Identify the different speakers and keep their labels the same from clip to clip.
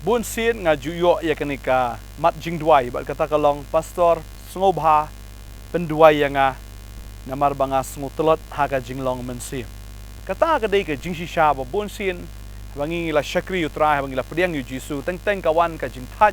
Speaker 1: bun sin nga juyo ya kenika mat jing duai bat kata kalong pastor sngobha penduai yang namar banga sngutelot haga jinglong mensim kata kadai ke jing shisha ba bun sin bangi la syakri utra bangi la pediang yu jisu teng kawan ka jing thaj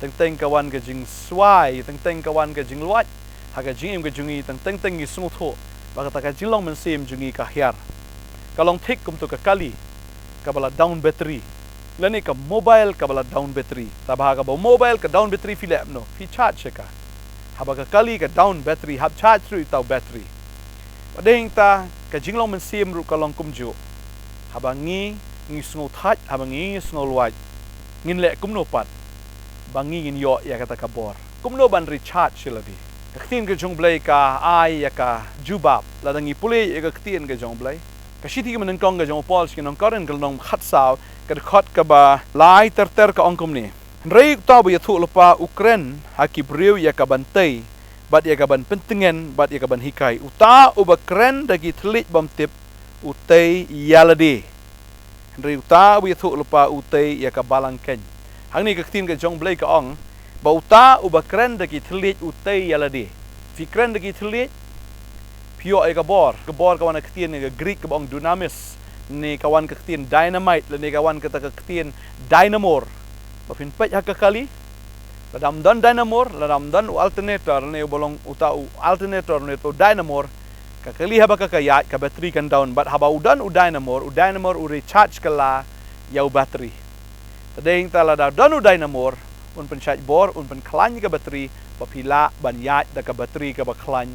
Speaker 1: teng kawan ka jing swai teng kawan ka jing luat haga jing im ka jungi teng gi snutho ba kata ka jinglong mensim jungi ka hiar kalong thik kum to ka kali kabala down battery lani ka mobile kabala down battery tabaga ba mobile ka down battery filap no fi charge ka habaga kali ka down battery hab charge through tau battery padeng ta ka jinglong mensim ru kalong kumju habangi ngi sngo thaj habangi sngo luaj ngin le kumno pat bangi ngin yo ya kata kabor kumno ban recharge ladi ka tin ka jong blai ka ai ya ka jubab ladangi pulei ya ka tin ka jong blai ka shiti ka menengkong ka jong pol skin nong karen ka nong khat saw ka khot ka ba lai ter ka ongkom ni rei ta bu ya thu lupa Ukraine haki breu ya ka Bantei bat ya ka ban pentingen bat ya ka ban hikai uta ubakren dagi thlit bom tip utei ialade rei uta bu ya thu lupa utei ya ka balangken hangni ka tin ka jong blai ka ong ba uta ubakren dagi thlit utei ialade fikren dagi thlit pio ay kabor kawan kaktin nga Greek kabong dunamis ni kawan kaktin dynamite ni kawan kaktin dynamor bapin pet hakakali ladam don dynamor ladam don alternator ni bolong utau alternator ni to dynamor kakali haba kakayat ka battery kan down but haba udan u dynamor u recharge kala yau battery tadeng tala da don u dynamor un pynshait bor un pen klan ka battery bapila banyat da ka battery ka baklan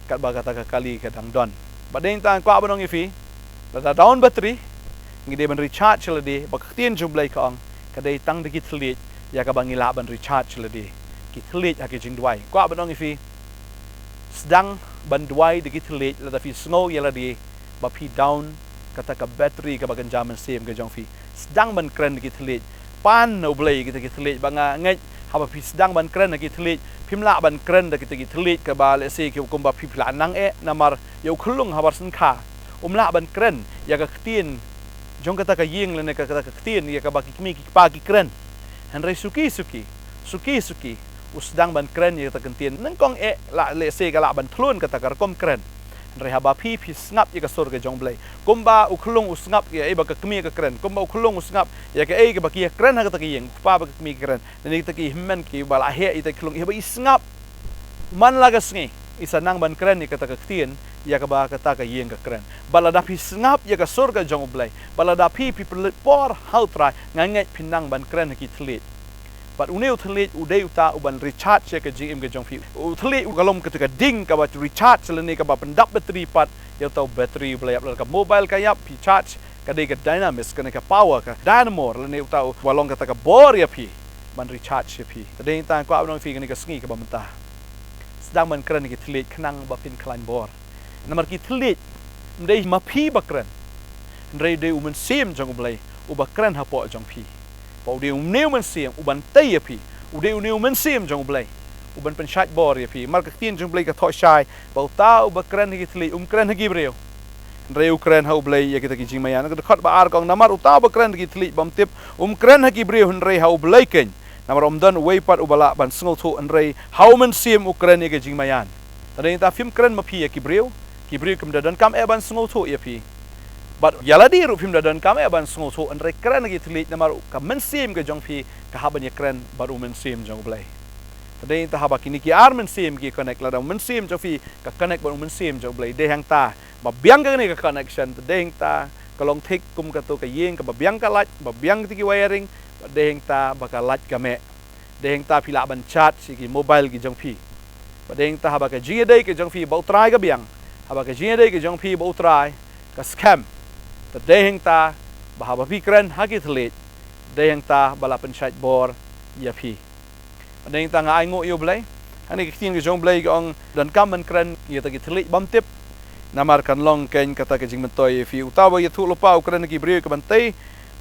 Speaker 1: kat bagata ka kali ka dang don badeng tang kwa banong ifi la down battery ngi de ban recharge lade baktien jumblai ka ong ka dei tang de kit thlit ya ka bangila ban recharge lade ki thlit ha ki jing duai kwa banong ifi sedang ban duai de kit thlit la da fi snow ya lade ba pi down kata ka battery ka bagan jaman sem ka jong fi sedang ban kren de kit thlit pan no blai kita kit thlit banga ngai haba pi sedang ban kren de kit thlit pimla ban kren da kita gitlit ka ba le se ki kumba pipla nang namar yo khulung habar sun kha umla ban kren ya ka ktin jong kata ka ying le ne ka kata ka ktin ya ka ba ki mi ki pa ki kren han re suki usdang ban kren ya ta ktin nang kong la le se ka la ban thlun kata ka kom kren re haba pi snap ya ka sor ka jong blai kumba ukhulung usngap ya ba ka kmi ka kren kumba ukhulung usngap ya ka ka ba ki kren ha ka ta ki yeng pa ba ka kmi kren ni ta ki himmen ki bala he ita khulung ba isngap man la ka sngi isa nang ban kren ni ka ta ka tin ya ka ba ka ta ka yeng ka kren bala da pi snap ya ka sor ka jong blai bala da pi por how try nganget pinang ban kren ki thlit but uneu thlit udei uta uban recharge ya ka jing ka jong fi thlit ugalom ka ta ding ka ba recharge le ni ka ba pendap battery pat ya tau battery blai ka mobile ka yap pi charge ka dei ka dynamis ka ka power ka dynamo le ni uta walong ka ta ka bor ya pi ban recharge ya pi dei ta ko abnong fi ka ni ka sngi ka ba menta sedang man kren ki thlit khnang ba pin klan bor namar ki thlit ndei ma pi ba kren ndei de umen sim jong blai u ba kren ha po jong pi Pau dia neu men sim uban tei api ude neu men sim jong blai uban pynshait bor api mar ka tin jong blai ka tho shai bau tau ba kren ki thli kren gi breu reu kren hau blai ya kita ki jing mayan ka khot ba ar kong namar utau ba kren ki thli bam tip kren gi breu rei hau blai ken namar don wei pat ubala ban sngo thu rei hau men sim kren ki jing mayan tadeng ta film kren ma pi ki breu kem dan kam ban sngo thu api but yaladi ru phim dadan kam ban sngo so an re kren gi thlit namar ka men sim ga jong phi ka haban ye kren baru men sim jong blai tadei ta haba kini ki ar men sim gi connect la men sim jong phi ka connect baru men sim jong blai de hang ta ba biang ga ni ka connection tadei ta kalong thik kum ka to ka yeng ka ba biang ka lat ba biang ti ki wiring ba de hang ta ba ka lat ka me de hang ta phila ban chat si ki mobile gi jong phi ba de hang ta haba ka ji dei ka jong phi ba utrai ga biang haba ka ji dei ka jong phi ba utrai ka scam deheng ta bahaba pikran hagi thlit deheng ta bala pynshait bor ya phi deheng ta nga ai ngo yo blai ani ki tin ge jong blai gong dan kam man kran ya ta ki thlit bam tip namar kan long ken kata ke jing mentoi fi utawa ya thu lupa ukran ki bri ka Bantei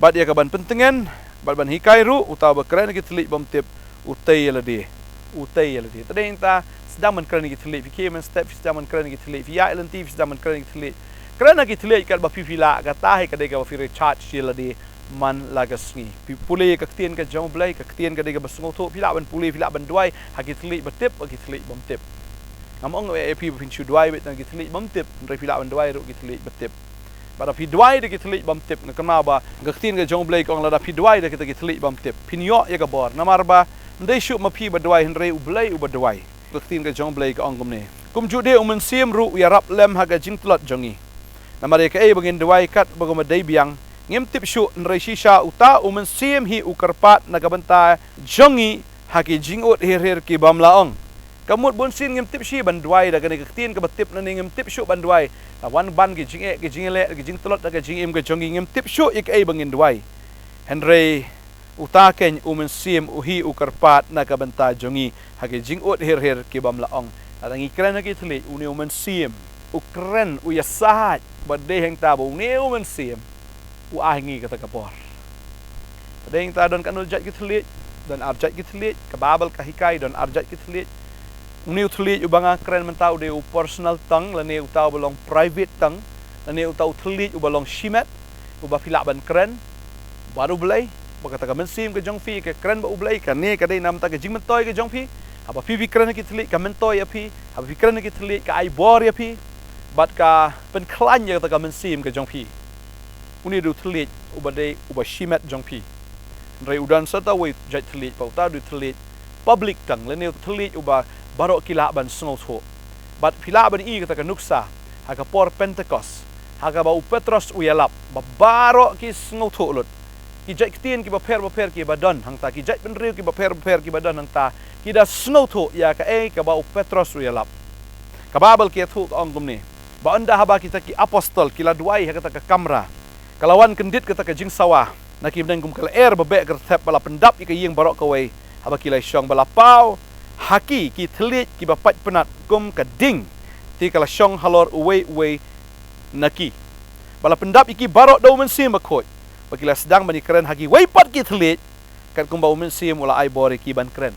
Speaker 1: bad ya ka ban pentengen bad ban hikai ru utawa kran ki thlit bam tip utei lade deheng ta sedang man kran ki thlit fi Khubor Step sedang man kran ki thlit fi ialade sedang man kran ki thlit kerana kita lihat kat bapi pila kata hai kadai ka bapi recharge sila di man lagasngi pipuli ka ktien ka jong blai ka ktien ka de ka basngo tho phila ban puli phila ban duai hakitli batip hakitli bomtip ngamong e pi pin chu duai bet hakitli bomtip re phila ban duai ro kitli batip pada phi duai de kitli bomtip ngakama ba ka ktien ka jong blai kong la da phi duai de kita kitli bomtip pinyo ya ka bor namar ba ndai shu ma phi ba duai henre u blai u ba duai ka ktien ka jong blai ka ong gumne kum ju de umen sim ru ya rap lem haga jingtlot jongi namare ka e bangin duai kat bagoma dai biang ngem tip shu nrai shisha uta umen sim hi ukarpat nagabanta jongi haki jingot her ki bamlaong kamut bon sin ngem tip shi bandwai daga ne ktien ka batip na ngem tip shu bandwai wan ban ki jinge ki jingele ki jingtlot daga jingim ka jongi ngem tip shu ik ai bangin duai henry uta ken umen sim uhi ukarpat nagabanta jongi haki jingot her ki bamlaong atangi kren ki thli uni umen sim ukren uyasahat badde heng tabo uni umen sim uahingi kata kapor. Padeng ta don kanul jat kitlit don arjat kitlit kababal kahikai don arjat kitlit. Uni utlit ubanga keren mentau de personal tang lane utau belong private tang lane utau tlit ubalong shimet uba filak ban keren baru belai bakata ka mensim ke jongfi ke keren ba ublai ka ne ka dei nam ta ke jing mentoy ke jongfi apa pi keren kitlit ka mentoy api apa pi keren kitlit ka ai bor api bat ka pen klan ya ta ka mensim ke jongfi uni du tlit ubadai uba shimet jongpi rei udan sata we jat tlit pauta du tlit public tang lene tlit uba barok kila ban sngo tho bat phila ban I kata ka nuksa haka por Pentecost haka ba Petros uyalap ba barok ki sngo tho lut ki jat ktien ki ba per ki badan hang ta ki jat ben riu ki ba per ki badan hang ta ki da sngo tho ya ka ka ba Petros uyalap ka babal ki thu ong gumni ba anda haba kita ki apostol kila duai haka ta ka kamera kalawan kendit kata ka jing sawah nakim dan kum kala air bebek kertep bala pendap ika yeng barok kawai haba kilai syong bala pau haki ki telit ki bapat penat kum ka ding ti kala syong halor uwe naki bala pendap iki barok dau mensim bakot bakila sedang bani keren haki waipat ki telit kat kum bau mensim ula ai bore ki ban keren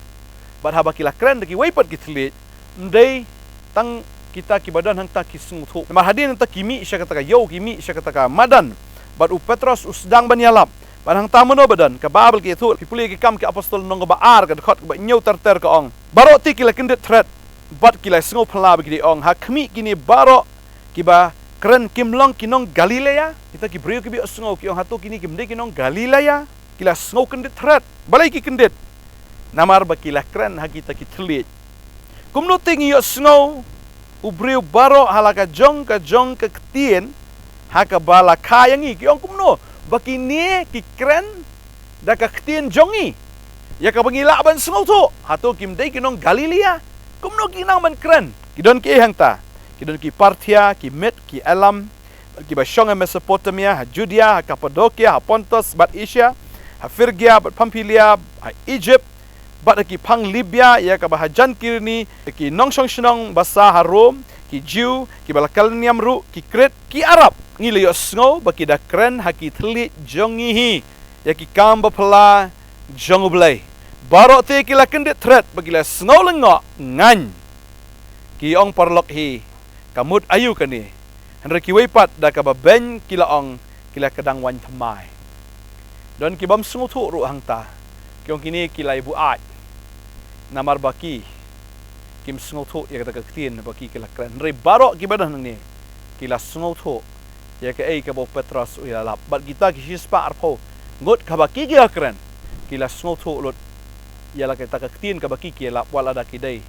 Speaker 1: bat haba kila keren daki waipat ki telit ndai tang kita ki badan hang ta ki sungthu mar hadin ta kimi sya kata ka yo kimi sya kata ka madan bat Petros usdang banyalap barang tamono badan ka babel ki thu pipuli ki kam ki apostol nong ba ar ka khot ba nyau ter ka ong baro ti kila kindet threat bat kila sngo phala bi ong ha khmi kini baro ki ba kren kimlong kinong Galilea kita ki brio ki bi sngo ki ong hatu kini kimde kinong Galilea kila sngo kindet threat balai ki kindet namar ba kila kren ha kita ki thlit kumno tingi yo sngo ubrio baro halaka jong ka ktien haka bala kayangi ki ong kumno bakini ki kren da ka ktien jongi ya ka bangila ban sngo tho hatu kim dei kinong Galilea kumno kinang man kren kidon ki hang ta kidon ki Parthia ki Med ki Elam ki ba shonga Mesopotamia ha Judea ha Cappadocia ha Pontus bat Asia ha Phrygia bat Pamphylia ha Egypt bat ki pang Libya ya ka ba hajan kirni ki nongsong shnong basa ha Rome ki Jew ki balakalniam ru ki Kret ki Arab ngili yo sngo baki da kren haki tlit jongi hi ya ki kamba pala jongu blai barok te ki la kendet threat bagi la sngo lengo ngan ki ong parlok hi kamut ayu kani henre ki weipat da ka ba ben ki la ong ki la kadang wan thamai don ki bam sngo thu ru hang ta ki ong kini ki la ibu at namar baki kim sngo thu ya ka ktien baki ki la kren re barok ki badan ni ki la sngo thu ya ke ka bo Petros uyalap bat kita ki sispa arpo ngot ka baki ki kren ki la sngo thu lut ya la ka ktien ka baki ki la wala da ki dei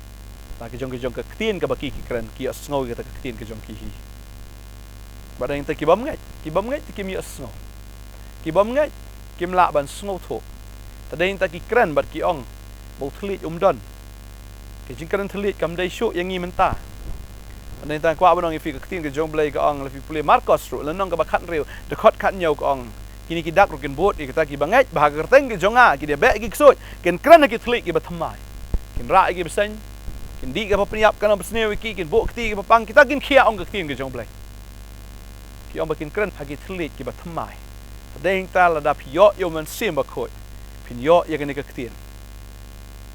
Speaker 1: ta ki jong ka ktien ka baki ki kren ki sngo ka ktien ka jong ki hi badang ta ki bam ngai ti kim ya sngo ki bam ngai kim la ban sngo thu ta dei ta ki kren bat ki ong bo thlit don ki jing kren thlit kam dei shu yang ngi menta nên ta qua bên ông phi cái tin cái jong play cái ông là phi play Marcos rồi lần nong cái bạc khăn rêu the khot khăn nhau cái ông kini kidak rokin bot kita ki bangai bahag kerteng ki jonga ki dia be ki ksoi ken kran ki thlik ki bathamai ken ra ki besen ken di ka papniap kana besne ki ken bo kti ki papang kita kin khia ong ka tin ki jong play ki ong bakin kran hagi thlik ki bathamai deng ta la da pyo yo man sim ba khoi pin yo ya ken ka ktin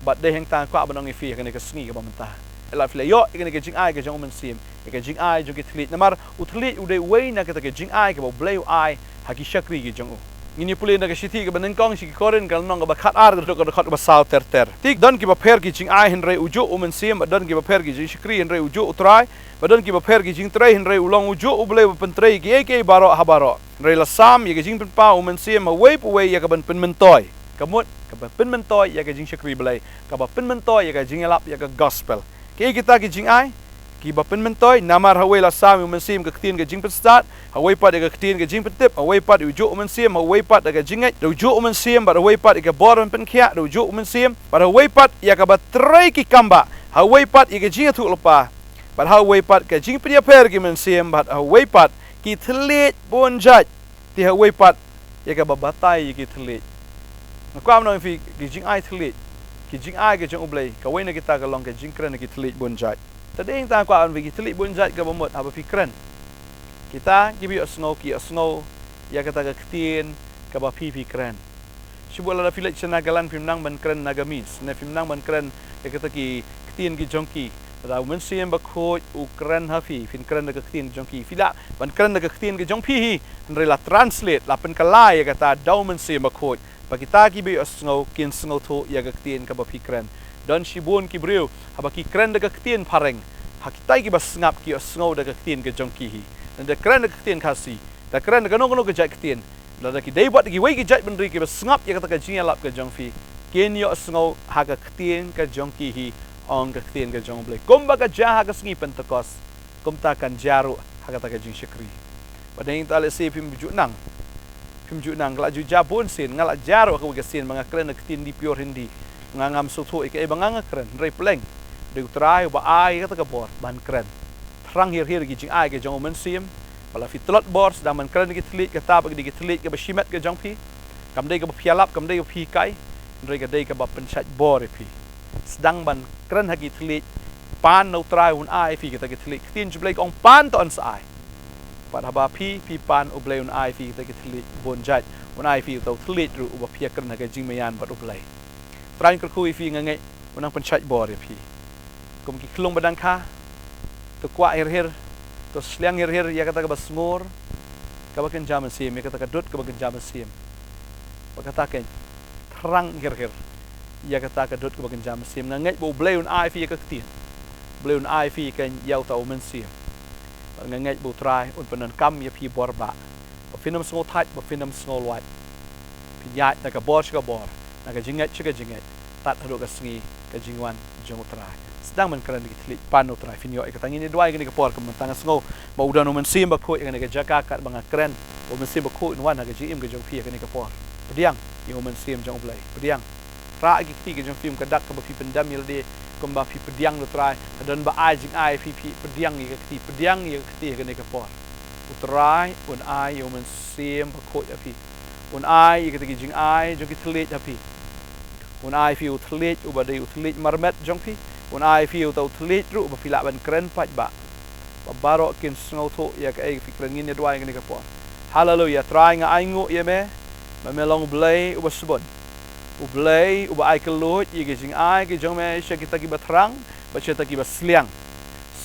Speaker 1: bat deng ta qua bên ông phi ken ka sngi ka bamta la fle yo ikene ke jing ai ke jong men sim ke jing ai jo ke thlit namar u thlit u de wei na ke jing ai ke bo bleu ai haki shakri ke jong Ini pulih nak siti ke benengkong si koren kalau nong ke bakat ar ke dekat basau ter. Tik don ki baper ki jing ai henrei uju umen sim don ki baper ki jing shikri henrei uju utrai don ki baper ki jing trai henrei ulong uju uble pentrei ki baro habaro. Henrei lasam ye ki jing penpa umen sim away puwe ya ke ben penmentoi. Kamut ke ben penmentoi ya ke jing shikri belai. Ke ben penmentoi ya ke jing elap ya ke gospel. Ki kita ki jing ai ki ba penmentoi namar hawai lasam umen sim ke ketin ke jing penstat hawai pat ke ketin ke jing pentip hawai pat uju umen sim hawai pat ke jingai uju umen sim bar hawai pat ke bor penkhia uju umen sim bar hawai pat ya ke batrai ki kamba hawai pat ke jing thu lepa bar hawai pat ke jing pria per ki men sim bar hawai pat ki thlet bon jat ti hawai pat ya ke batai ki thlet kwam no fi ki jing ai thlet ki jing ai ke jong ublei ka wei na kita ka long ke jing kren ki thlet bon jat tadi kita kuat an bagi telik bunjat ke bomot apa fikran kita gibi asno ki asno ya kata ke ketin ke ba fikran sibuk la filet senagalan pimnang ban kren nagamis na pimnang ban kren ya kata ki ketin ki jongki ra men siem ba khoj ukran hafi fin kren ke ketin jongki fila ban kren ke ketin ke jongpi hi rela translate la pen kalai ya kata dau men siem ba khoj ba kita gibi asno kin sno tho ya ke ketin ke ba fikran dan shibun ki breu haba ki kren de ketin pareng hakitai ki bas ngap ki osngau de ketin ke jongki hi dan de kren de ketin khasi da kren de no ke jai ketin la da ki dei wat ki wei ki jai bendri ki bas ngap ya kata ke jing lap ke jongfi ken yo osngau ha ke ketin ke jongki hi ong ke ketin ke jong ble kom ba ka ja ha ke sngi pentekos kom ta kan jaru ha kata ke jing shikri padeng ta le se pim ju nang la ju jabun sin ngala jaru ke sin manga kren de ketin di pure hindi ngangam suthu ke banganga kren rei pleng de utrai ba ai kata ke bor ban kren trang hir ki jing ai ke jong men sim bala fitlot bor sedang man kren ki tlit ke ta ba ki tlit ke ba shimet ke jong pi kam dei ke ba pialap kam dei ke pi kai rei ke dei ke ba pynshait bor pi sedang ban kren ha ki tlit pan no trai un ai fi kita ki tlit tin jublek ong pan to an sai pat haba pi pan ublei un ai fi kita ki tlit bonjat un ai fi to tlit ru ba pia kren ha ke jing meyan bat ublei trai ke kui fi ngai unang pynshait bor pi kum ki klung badang kha to kwa hir to sliang hir ya kata ke basmur ka baken jam sim ya kata ke dut ka baken jam sim ba kata ke terang hir ya kata ke dut ka baken jam sim ngai bo bleun ai fi ka ketin bleun ai fi kan yau tau men sim ngai bo trai un panan kam ya pi bor ba finam sngo thait ba finam sngo lwat pi ya ta ka bor na ka jingat tat hado ka sngi ka jingwan jong trai sedang man keren di tlit pano trai finyo ikatang ini dua ini ke por ke mentang sngo ba udan men sim ba ko ini ke jaka kat bang keren o men sim ba ko wan ha ke jim ke jong pia ke ni ke por pediang yo men sim jong blai pediang ra ki ti ke jong film ke dak ke ba pi pendam yel de kom ba pi pediang lo trai dan ba ai jing ai pi pediang ni ke ti pediang ni ke ni ke por utrai un ai yo men sim ba ko ya pi un ai ke ti jing ai jong ki tlit ya pi un ai fi utlit u ba de utlit marmet jong pi un ai fi tau tlit ru ba fila ban kren pat ba baro kin sngo tho ya ka ai fikran ngin dua ngin ka por hallelujah try nga ai ngu ye me ba melong blai u ba subon u blai u ba ai kelut ye ge jing ai ge jong me sha kita ki batrang ba cha ta ki ba sliang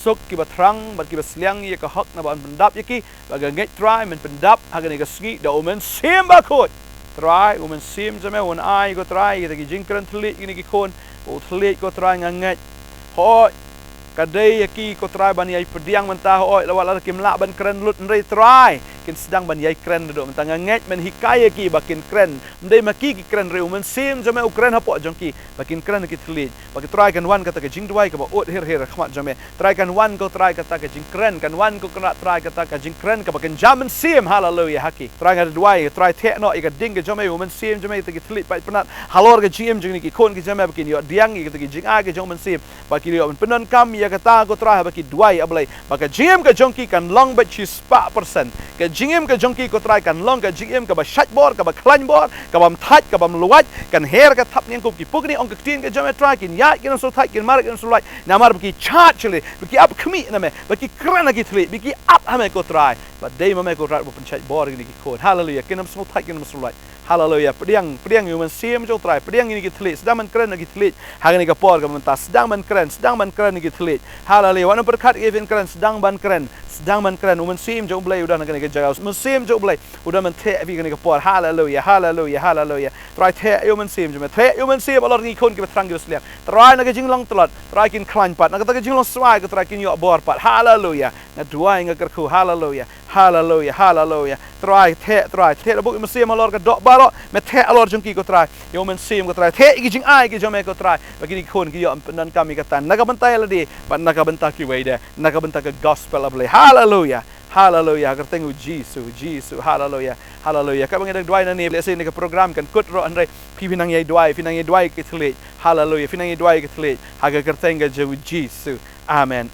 Speaker 1: sok ki batrang ba ki ba sliang ye ka hak na ban pendap ye ki ba ga ngai try men pendap ha ga ni ka sngi da o men sim ba khot try u men sim jame un ai go try ye ta ki jing kren tlit ni ki khon u tlit go try nga ngai hoi kadai ki ko try ban yai pediang mentah hoi lawat kim la ban kren lut rei try kin sedang ban yai kren do mentang nget men hikai ki bakin kren ndai maki ki kren reu men sim jame ukren hapo jongki bakin kren ki tlit baki try kan wan kata ke jing duai ka ba ot hir khmat jame try kan wan ko try kata ke jing kren kan wan ko kena try kata ke jing kren ka bakin jamen sim hallelujah haki try kan duai try tek no ika ding ke jame men sim jame te ki tlit pai penat halor ke gm jing ni ki kon ki jame bakin yo diang ki te ki jing a ke jong men sim baki yo penon kam ya kata ko try baki duai ablai baka gm ke jongki kan long bet chi 4% ke jingim ke jongki ko try kan long ke jingim ke ba shat bor ke ba klan bor ke ba mthat ke ba mluat kan her ke thap ning ko ki pugni ong ke tin ke jame try kin ya kin so thai kin mar kin so like namar ki chat chile ki up khmi na me ki krana ki thli ki up hame ko try but day mama ko rat pynshait bor ini ki khon hallelujah kinam smut thai kinam sulai hallelujah pediang you man sim jo try pediang ini ki thlit sedang man keren ki thlit hagani ka por ka man ta sedang man keren ki thlit hallelujah wana berkat evin keren sedang man keren uman sim jo blai udah ngani ka jaga man sim jo blai udah man the vi ngani ka por hallelujah try the you man sim jo me the you man sim alor ni khon ki betrang ki sliang try na ka jinglong tlat try kin klan pat na ka ta jinglong swai ka try kin yo bor pat hallelujah na duai nga kerku hallelujah try the buk man sim alor ka dok barok me the alor jong ki ko try yo man sim ko try the ki jing ai ki jo me ko try bagi ni khon ki yo nan kami katan na ka bantai ladi pat na ka banta ki wei de na ka banta ka gospel of hallelujah agar tengok Jesus hallelujah ka bang dua na ni lesi ni ka program kan kut ro andre pinang ye dua ke tlet hallelujah pinang ye dua ke tlet agar tengok Jesus amen